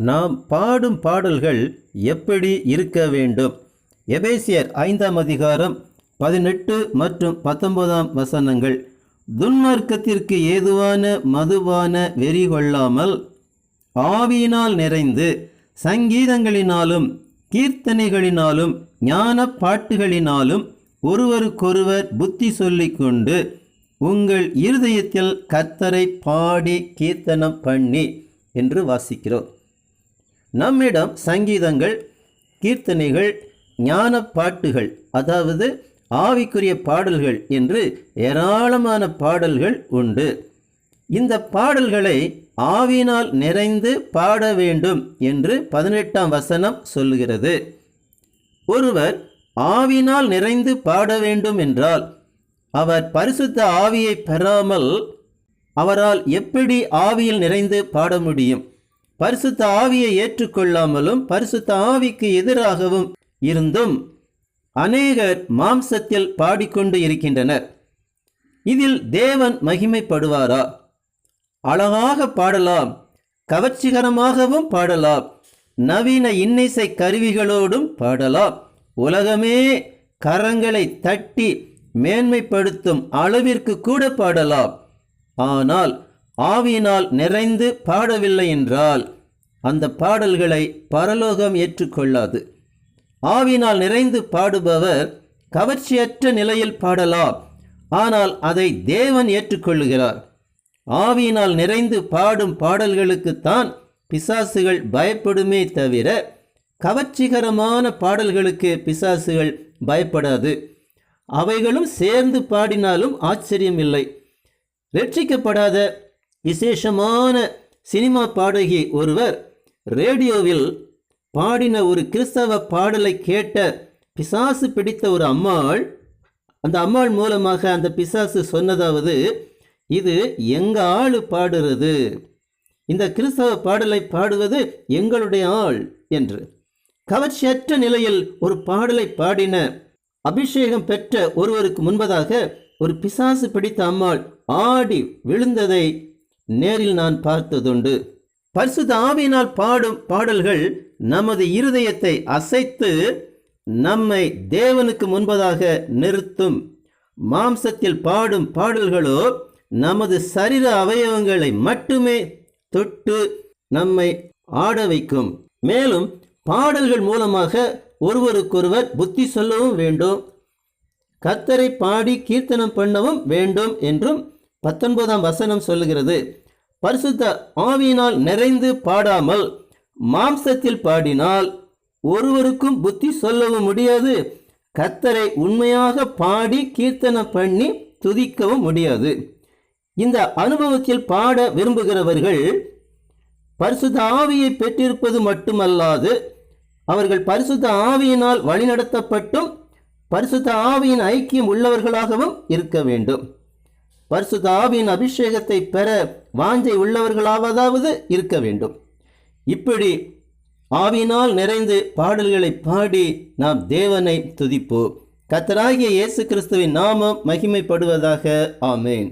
நாம் பாடும் பாடல்கள் எப்படி இருக்க வேண்டும்? எபேசியர் 5ஆம் அதிகாரம் 18 மற்றும் 19ஆம் வசனங்கள். துன்மார்க்கத்திற்கு ஏதுவான மதுபான வெறி கொள்ளாமல் ஆவியினால் நிறைந்து சங்கீதங்களினாலும் கீர்த்தனைகளினாலும் ஞான பாட்டுகளினாலும் ஒருவருக்கொருவர் புத்தி சொல்லிக்கொண்டு உங்கள் இருதயத்தில் கர்த்தரை பாடி கீர்த்தனம் பண்ணி என்று வாசிக்கிறோம். நம்மிடம் சங்கீதங்கள், கீர்த்தனைகள், ஞான பாட்டுகள், அதாவது ஆவிக்குரிய பாடல்கள் என்று ஏராளமான பாடல்கள் உண்டு. இந்த பாடல்களை ஆவியினால் நிறைந்து பாட வேண்டும் என்று 18ஆம் வசனம் சொல்லுகிறது. ஒருவர் ஆவியினால் நிறைந்து பாட வேண்டும் என்றால் அவர் பரிசுத்த ஆவியை பெறாமல் அவரால் எப்படி ஆவியில் நிறைந்து பாட முடியும்? பரிசுத்த ஆவியை ஏற்றுக்கொள்ளாமலும் பரிசுத்த ஆவிக்கு எதிராகவும் இருந்தும் அநேகர் மாம்சத்தில் பாடிக்கொண்டு இருக்கின்றனர். இதில் தேவன் மகிமைப்படுவாரா? அழகாக பாடலாம், கவர்ச்சிகரமாகவும் பாடலாம், நவீன இன்னிசை கருவிகளோடும் பாடலாம், உலகமே கரங்களை தட்டி மேன்மைப்படுத்தும் அளவிற்கு கூட பாடலாம். ஆனால் ஆவியினால் நிறைந்து பாடவில்லை என்றால் அந்த பாடல்களை பரலோகம் ஏற்றுக்கொள்ளாது. ஆவியினால் நிறைந்து பாடுபவர் கவர்ச்சியற்ற நிலையில் பாடலாம், ஆனால் அதை தேவன் ஏற்றுக்கொள்ளுகிறார். ஆவியினால் நிறைந்து பாடும் பாடல்களுக்குத்தான் பிசாசுகள் பயப்படுமே தவிர கவர்ச்சிகரமான பாடல்களுக்கு பிசாசுகள் பயப்படாது. அவைகளும் சேர்ந்து பாடினாலும் ஆச்சரியமில்லை. ரட்சிக்கப்படாத விசேஷமான சினிமா பாடகி ஒருவர் ரேடியோவில் பாடின ஒரு கிறிஸ்தவ பாடலை கேட்ட பிசாசு பிடித்த ஒரு அம்மாள், அந்த அம்மாள் மூலமாக அந்த பிசாசு சொன்னதாவது, இது எங்க ஆள் பாடுறது, இந்த கிறிஸ்தவ பாடலை பாடுவது எங்களுடைய ஆள் என்று. கவர்ச்சியற்ற நிலையில் ஒரு பாடலை பாடின அபிஷேகம் பெற்ற ஒருவருக்கு முன்பதாக ஒரு பிசாசு பிடித்த அம்மாள் ஆடி விழுந்ததை நேரில் நான் பார்த்ததுண்டு. பரிசுத்த ஆவியினால் பாடும் பாடல்கள் நமது இருதயத்தை அசைத்து நம்மை தேவனுக்கு முன்பதாக நிறுத்தும். மாம்சத்தில் பாடும் பாடல்களோ நமது சரீர அவயவங்களை மட்டுமே தொட்டு நம்மை ஆட வைக்கும். மேலும் பாடல்கள் மூலமாக ஒருவருக்கொருவர் புத்தி சொல்லவும் வேண்டும், கர்த்தரை பாடி கீர்த்தனம் பண்ணவும் வேண்டும் என்றும் 19ஆம் வசனம் சொல்லுகிறது. பரிசுத்த ஆவியினால் நிறைந்து பாடாமல் மாம்சத்தில் பாடினால் ஒருவருக்கும் புத்தி சொல்லவும் முடியாது, கர்த்தரை உண்மையாக பாடி கீர்த்தனம் பண்ணி துதிக்கவும் முடியாது. இந்த அனுபவத்தில் பாட விரும்புகிறவர்கள் பரிசுத்த ஆவியை பெற்றிருப்பது மட்டுமல்லாது அவர்கள் பரிசுத்த ஆவியினால் வழிநடத்தப்பட்டும் பரிசுத்த ஆவியின் ஐக்கியம் உள்ளவர்களாகவும் இருக்க வேண்டும். பரிசுத்த ஆவியின் அபிஷேகத்தை பெற வாஞ்சை உள்ளவர்களாவதாவது இருக்க வேண்டும். இப்படி ஆவியினால் நிறைந்து பாடல்களை பாடி நாம் தேவனை துதிப்போம். கர்த்தராகிய இயேசு கிறிஸ்துவின் நாமம் மகிமைப்படுவதாக. ஆமென்.